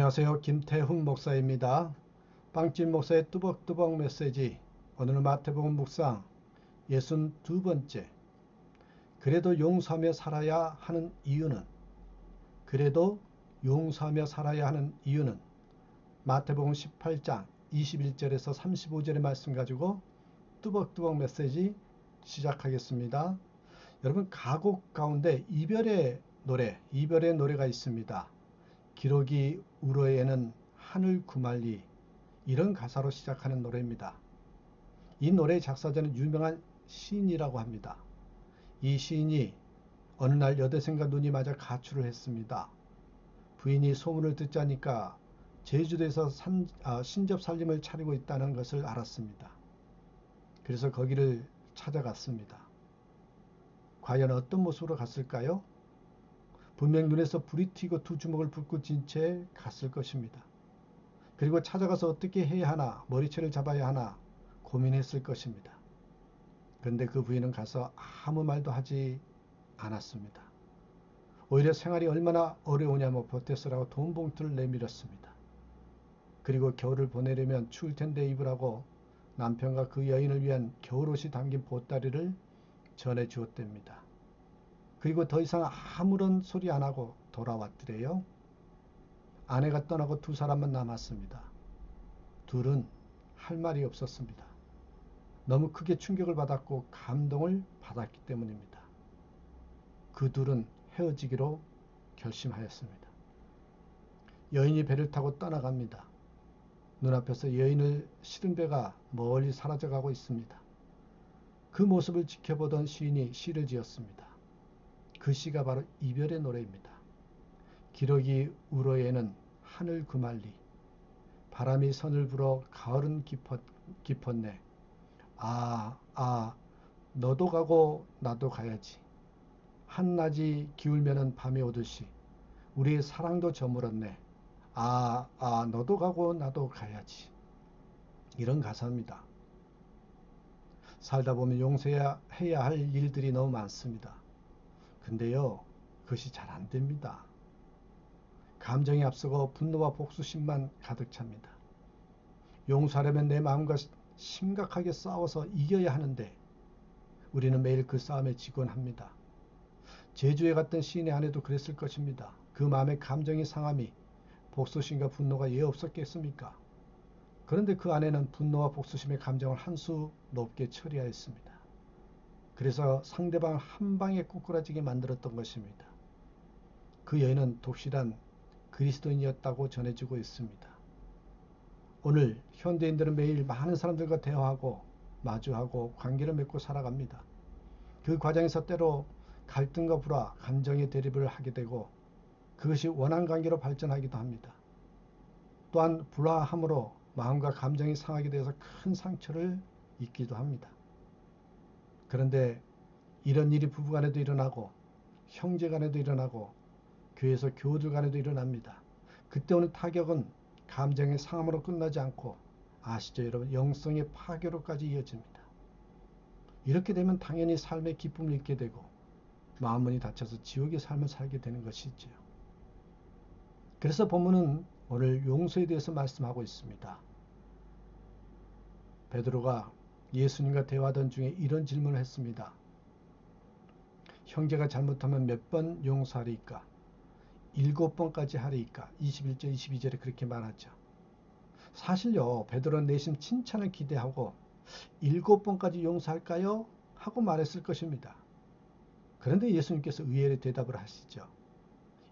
안녕하세요. 김태훈 목사입니다. 빵집 목사의 뚜벅뚜벅 메시지. 오늘은 마태복음 묵상 62번째. 그래도 용서하며 살아야 하는 이유는? 그래도 용서하며 살아야 하는 이유는? 마태복음 18장 21절에서 35절의 말씀 가지고 뚜벅뚜벅 메시지 시작하겠습니다. 여러분, 가곡 가운데 이별의 노래가 있습니다. 기러기 울어에는 하늘 구말리, 이런 가사로 시작하는 노래입니다. 이 노래의 작사자는 유명한 시인이라고 합니다. 이 시인이 어느 날 여대생과 눈이 맞아 가출을 했습니다. 부인이 소문을 듣자니까 제주도에서 신접살림을 차리고 있다는 것을 알았습니다. 그래서 거기를 찾아갔습니다. 과연 어떤 모습으로 갔을까요? 분명 눈에서 불이 튀고 두 주먹을 붙고 진 채 갔을 것입니다. 그리고 찾아가서 어떻게 해야 하나, 머리채를 잡아야 하나 고민했을 것입니다. 그런데 그 부인은 가서 아무 말도 하지 않았습니다. 오히려 생활이 얼마나 어려우냐며 보태쓰라고 돈 봉투를 내밀었습니다. 그리고 겨울을 보내려면 추울 텐데 입으라고 남편과 그 여인을 위한 겨울옷이 담긴 보따리를 전해주었답니다. 그리고 더 이상 아무런 소리 안 하고 돌아왔더래요. 아내가 떠나고 두 사람만 남았습니다. 둘은 할 말이 없었습니다. 너무 크게 충격을 받았고 감동을 받았기 때문입니다. 그 둘은 헤어지기로 결심하였습니다. 여인이 배를 타고 떠나갑니다. 눈앞에서 여인을 실은 배가 멀리 사라져가고 있습니다. 그 모습을 지켜보던 시인이 시를 지었습니다. 그 시가 바로 이별의 노래입니다. 기러기 울어에는 하늘 구말리, 바람이 선을 불어 가을은 깊었네. 너도 가고 나도 가야지. 한낮이 기울면은 밤이 오듯이 우리의 사랑도 저물었네. 너도 가고 나도 가야지. 이런 가사입니다. 살다 보면 용서해야 할 일들이 너무 많습니다. 근데요, 그것이 잘 안 됩니다. 감정이 앞서고 분노와 복수심만 가득 찹니다. 용서하려면 내 마음과 심각하게 싸워서 이겨야 하는데 우리는 매일 그 싸움에 지곤 합니다. 제주에 갔던 시인의 아내도 그랬을 것입니다. 그 마음의 감정이 상함이 복수심과 분노가 예 없었겠습니까? 그런데 그 아내는 분노와 복수심의 감정을 한 수 높게 처리하였습니다. 그래서 상대방을 한 방에 꼬꾸라지게 만들었던 것입니다. 그 여인은 독실한 그리스도인이었다고 전해지고 있습니다. 오늘 현대인들은 매일 많은 사람들과 대화하고 마주하고 관계를 맺고 살아갑니다. 그 과정에서 때로 갈등과 불화, 감정의 대립을 하게 되고 그것이 원한 관계로 발전하기도 합니다. 또한 불화함으로 마음과 감정이 상하게 되어서 큰 상처를 입기도 합니다. 그런데 이런 일이 부부간에도 일어나고 형제간에도 일어나고 교회에서 교우들 간에도 일어납니다. 그때 오는 타격은 감정의 상함으로 끝나지 않고 아시죠 여러분? 영성의 파괴로까지 이어집니다. 이렇게 되면 당연히 삶의 기쁨을 잃게 되고 마음문이 닫혀서 지옥의 삶을 살게 되는 것이죠. 그래서 본문은 오늘 용서에 대해서 말씀하고 있습니다. 베드로가 예수님과 대화하던 중에 이런 질문을 했습니다. 형제가 잘못하면 몇 번 용서하리이까? 7번까지 하리이까? 21절 22절에 그렇게 말하죠. 사실요, 베드로는 내심 칭찬을 기대하고 7번까지 용서할까요? 하고 말했을 것입니다. 그런데 예수님께서 의외의 대답을 하시죠.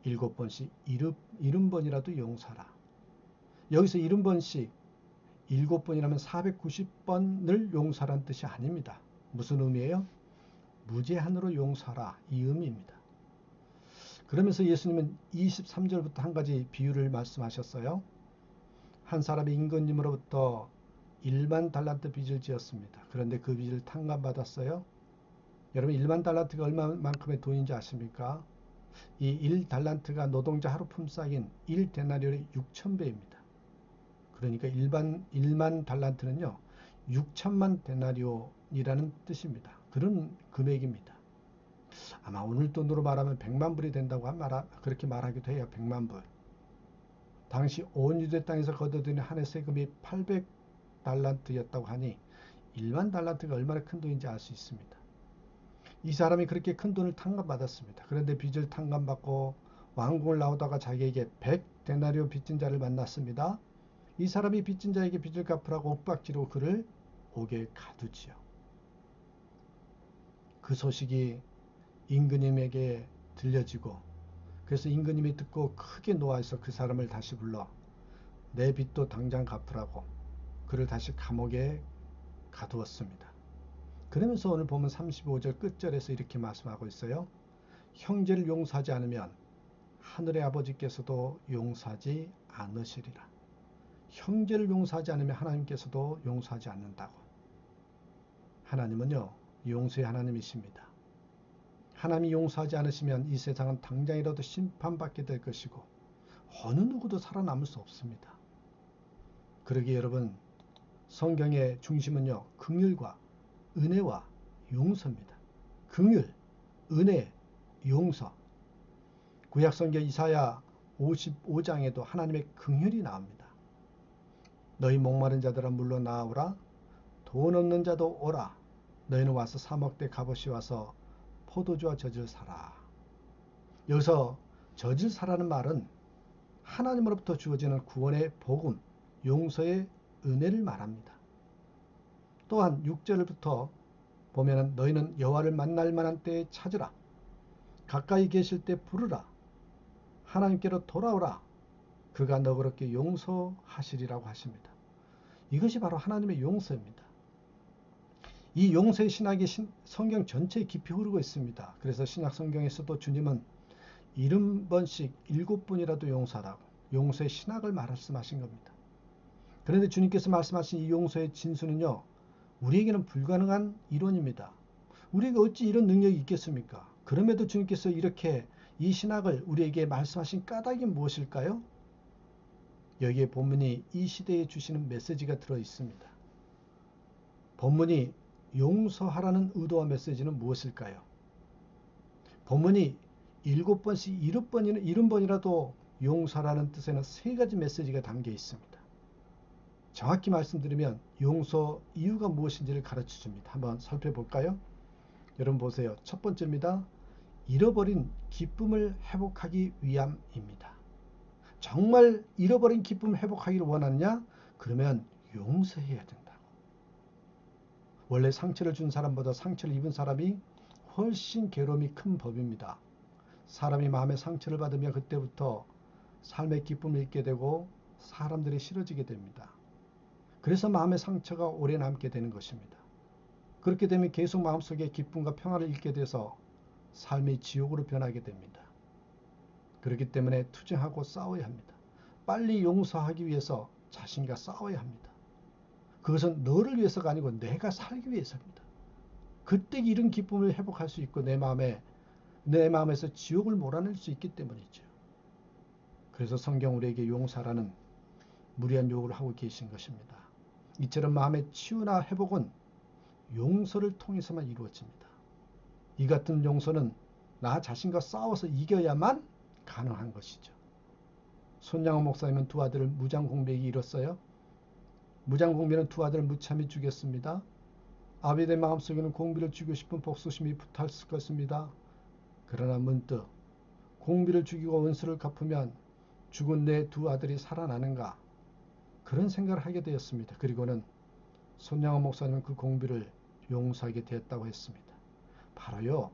7번씩 70번이라도 용서하라. 여기서 70번씩 7번이라면 490번을 용서하라는 뜻이 아닙니다. 무슨 의미예요? 무제한으로 용서하라, 이 의미입니다. 그러면서 예수님은 23절부터 한 가지 비유를 말씀하셨어요. 한 사람이 임금님으로부터 1만 달란트 빚을 지었습니다. 그런데 그 빚을 탕감받았어요. 여러분, 1만 달란트가 얼마만큼의 돈인지 아십니까? 이 1달란트가 노동자 하루 품삯인 1데나리온의 6,000배입니다. 그러니까 1만 달란트는요 6천만 데나리온이라는 뜻입니다. 그런 금액입니다. 아마 오늘 돈으로 말하면 100만 불이 된다고 그렇게 말하기도 해요. 100만 불. 당시 온 유대 땅에서 거둬들인 한 해 세금이 800달란트였다고 하니 1만 달란트가 얼마나 큰 돈인지 알 수 있습니다. 이 사람이 그렇게 큰 돈을 탕감받았습니다. 그런데 빚을 탕감받고 왕궁을 나오다가 자기에게 100데나리온 빚진 자를 만났습니다. 이 사람이 빚진 자에게 빚을 갚으라고 윽박지르고 그를 옥에 가두지요. 그 소식이 임금님에게 들려지고 그래서 임금님이 듣고 크게 노하여서 그 사람을 다시 불러 내 빚도 당장 갚으라고 그를 다시 감옥에 가두었습니다. 그러면서 오늘 보면 35절 끝절에서 이렇게 말씀하고 있어요. 형제를 용서하지 않으면 하늘의 아버지께서도 용서하지 않으시리라. 형제를 용서하지 않으면 하나님께서도 용서하지 않는다고. 하나님은요, 용서의 하나님이십니다. 하나님이 용서하지 않으시면 이 세상은 당장이라도 심판받게 될 것이고 어느 누구도 살아남을 수 없습니다. 그러기에 여러분, 성경의 중심은요, 긍휼과 은혜와 용서입니다. 긍휼, 은혜, 용서. 구약성경 이사야 55장에도 하나님의 긍휼이 나옵니다. 너희 목마른 자들아 물러 나오라. 돈 없는 자도 오라. 너희는 와서 사먹되 값없이 와서 포도주와 젖을 사라. 여기서 젖을 사라는 말은 하나님으로부터 주어지는 구원의 복음, 용서의 은혜를 말합니다. 또한 6절부터 보면 너희는 여호와를 만날 만한 때에 찾으라. 가까이 계실 때 부르라. 하나님께로 돌아오라. 그가 너그럽게 용서하시리라고 하십니다. 이것이 바로 하나님의 용서입니다. 이 용서의 신학이 성경 전체에 깊이 흐르고 있습니다. 그래서 신약 성경에서도 주님은 70번씩 7번이라도 용서하라고 용서의 신학을 말씀하신 겁니다. 그런데 주님께서 말씀하신 이 용서의 진수는요, 우리에게는 불가능한 이론입니다. 우리가 어찌 이런 능력이 있겠습니까? 그럼에도 주님께서 이렇게 이 신학을 우리에게 말씀하신 까닭이 무엇일까요? 여기에 본문이 이 시대에 주시는 메시지가 들어 있습니다. 본문이 용서하라는 의도와 메시지는 무엇일까요? 본문이 7번씩 70번이라도 용서하라는 뜻에는 3가지 메시지가 담겨 있습니다. 정확히 말씀드리면 용서 이유가 무엇인지를 가르쳐 줍니다. 한번 살펴볼까요? 여러분 보세요. 첫 번째입니다. 잃어버린 기쁨을 회복하기 위함입니다. 정말 잃어버린 기쁨을 회복하기를 원하느냐? 그러면 용서해야 된다고. 원래 상처를 준 사람보다 상처를 입은 사람이 훨씬 괴로움이 큰 법입니다. 사람이 마음의 상처를 받으면 그때부터 삶의 기쁨을 잃게 되고 사람들이 싫어지게 됩니다. 그래서 마음의 상처가 오래 남게 되는 것입니다. 그렇게 되면 계속 마음속에 기쁨과 평화를 잃게 돼서 삶이 지옥으로 변하게 됩니다. 그렇기 때문에 투쟁하고 싸워야 합니다. 빨리 용서하기 위해서 자신과 싸워야 합니다. 그것은 너를 위해서가 아니고 내가 살기 위해서입니다. 그때 이런 기쁨을 회복할 수 있고 내 마음에서 지옥을 몰아낼 수 있기 때문이죠. 그래서 성경 우리에게 용서라는 무리한 요구를 하고 계신 것입니다. 이처럼 마음의 치유나 회복은 용서를 통해서만 이루어집니다. 이 같은 용서는 나 자신과 싸워서 이겨야만 가능한 것이죠. 손양호 목사님은 두 아들을 무장공비에게 잃었어요. 무장공비는 두 아들을 무참히 죽였습니다. 아벨의 마음속에는 공비를 죽이고 싶은 복수심이 붙었을 것입니다. 그러나 문득 공비를 죽이고 은수를 갚으면 죽은 내 두 아들이 살아나는가, 그런 생각을 하게 되었습니다. 그리고는 손양호 목사님은 그 공비를 용서하게 되었다고 했습니다. 바로요,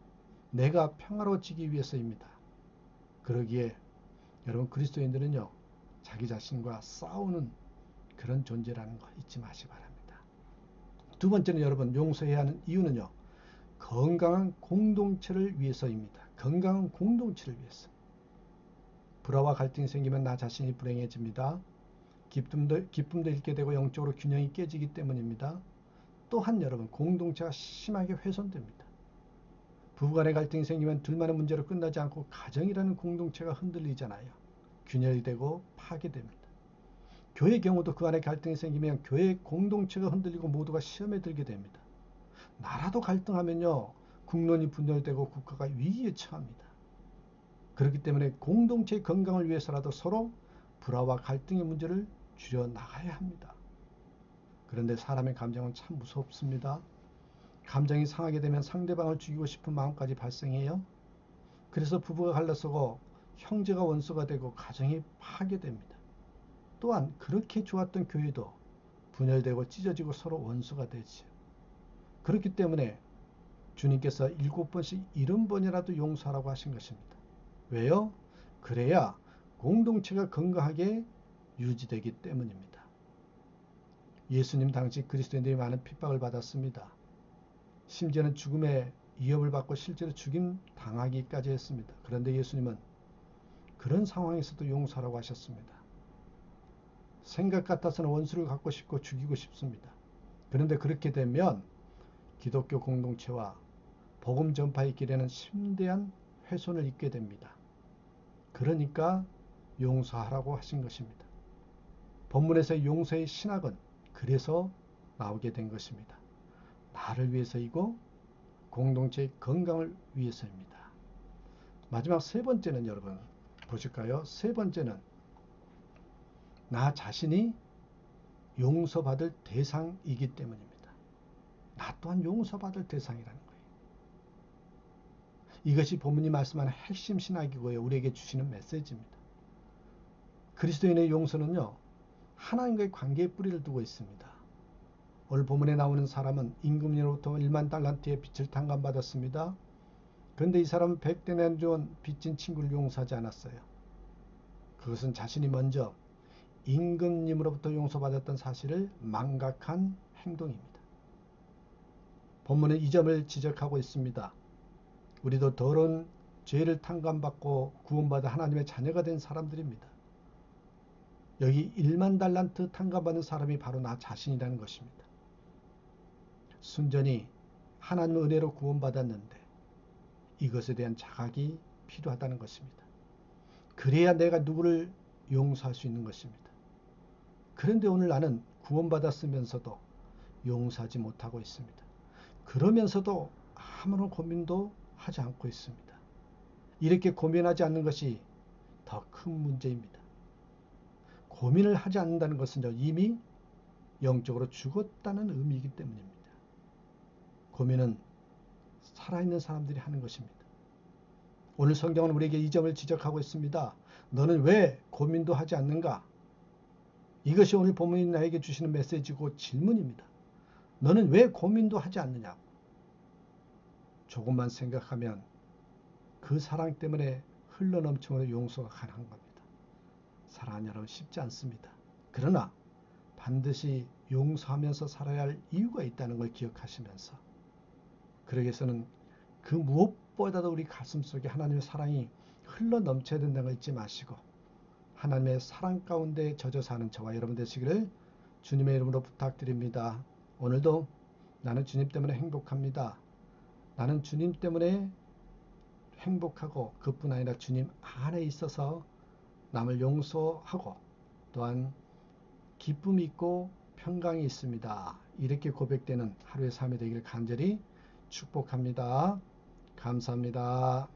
내가 평화로워지기 위해서입니다. 그러기에 여러분 그리스도인들은요, 자기 자신과 싸우는 그런 존재라는 거 잊지 마시기 바랍니다. 두 번째는 여러분 용서해야 하는 이유는요, 건강한 공동체를 위해서입니다. 건강한 공동체를 위해서. 불화와 갈등이 생기면 나 자신이 불행해집니다. 기쁨도 잃게 되고 영적으로 균형이 깨지기 때문입니다. 또한 여러분 공동체가 심하게 훼손됩니다. 부부간의 갈등이 생기면 둘만의 문제로 끝나지 않고 가정이라는 공동체가 흔들리잖아요. 균열이 되고 파괴됩니다. 교회 경우도 그 안에 갈등이 생기면 교회 공동체가 흔들리고 모두가 시험에 들게 됩니다. 나라도 갈등하면요, 국론이 분열되고 국가가 위기에 처합니다. 그렇기 때문에 공동체의 건강을 위해서라도 서로 불화와 갈등의 문제를 줄여나가야 합니다. 그런데 사람의 감정은 참 무섭습니다. 감정이 상하게 되면 상대방을 죽이고 싶은 마음까지 발생해요. 그래서 부부가 갈라서고 형제가 원수가 되고 가정이 파괴됩니다. 또한 그렇게 좋았던 교회도 분열되고 찢어지고 서로 원수가 되지요. 그렇기 때문에 주님께서 7번씩 70번이라도 용서하라고 하신 것입니다. 왜요? 그래야 공동체가 건강하게 유지되기 때문입니다. 예수님 당시 그리스도인들이 많은 핍박을 받았습니다. 심지어는 죽음의 위협을 받고 실제로 죽임 당하기까지 했습니다. 그런데 예수님은 그런 상황에서도 용서하라고 하셨습니다. 생각 같아서는 원수를 갖고 싶고 죽이고 싶습니다. 그런데 그렇게 되면 기독교 공동체와 복음 전파의 길에는 심대한 훼손을 입게 됩니다. 그러니까 용서하라고 하신 것입니다. 본문에서의 용서의 신학은 그래서 나오게 된 것입니다. 나를 위해서이고 공동체의 건강을 위해서입니다. 마지막 세 번째는 여러분 보실까요? 세 번째는 나 자신이 용서받을 대상이기 때문입니다. 나 또한 용서받을 대상이라는 거예요. 이것이 본문이 말씀하는 핵심 신학이고요. 우리에게 주시는 메시지입니다. 그리스도인의 용서는요. 하나님과의 관계에 뿌리를 두고 있습니다. 오늘 본문에 나오는 사람은 임금님으로부터 1만 달란트의 빚을 탕감받았습니다. 그런데 이 사람은 100데나리온 준 빚진 친구를 용서하지 않았어요. 그것은 자신이 먼저 임금님으로부터 용서받았던 사실을 망각한 행동입니다. 본문은 이 점을 지적하고 있습니다. 우리도 더러운 죄를 탕감받고 구원받아 하나님의 자녀가 된 사람들입니다. 여기 1만 달란트 탕감받는 사람이 바로 나 자신이라는 것입니다. 순전히 하나님의 은혜로 구원받았는데 이것에 대한 자각이 필요하다는 것입니다. 그래야 내가 누구를 용서할 수 있는 것입니다. 그런데 오늘 나는 구원받았으면서도 용서하지 못하고 있습니다. 그러면서도 아무런 고민도 하지 않고 있습니다. 이렇게 고민하지 않는 것이 더 큰 문제입니다. 고민을 하지 않는다는 것은 이미 영적으로 죽었다는 의미이기 때문입니다. 고민은 살아있는 사람들이 하는 것입니다. 오늘 성경은 우리에게 이 점을 지적하고 있습니다. 너는 왜 고민도 하지 않는가? 이것이 오늘 본문이 나에게 주시는 메시지고 질문입니다. 너는 왜 고민도 하지 않느냐고. 조금만 생각하면 그 사랑 때문에 흘러넘치는 용서가 가능한 겁니다. 사랑하는 여러분 쉽지 않습니다. 그러나 반드시 용서하면서 살아야 할 이유가 있다는 걸 기억하시면서 그러기 위해서는 그 무엇보다도 우리 가슴속에 하나님의 사랑이 흘러넘쳐야 된다는 걸 잊지 마시고 하나님의 사랑 가운데 젖어 사는 저와 여러분 되시기를 주님의 이름으로 부탁드립니다. 오늘도 나는 주님 때문에 행복합니다. 나는 주님 때문에 행복하고 그뿐 아니라 주님 안에 있어서 남을 용서하고 또한 기쁨이 있고 평강이 있습니다. 이렇게 고백되는 하루의 삶이 되기를 간절히 축복합니다. 감사합니다.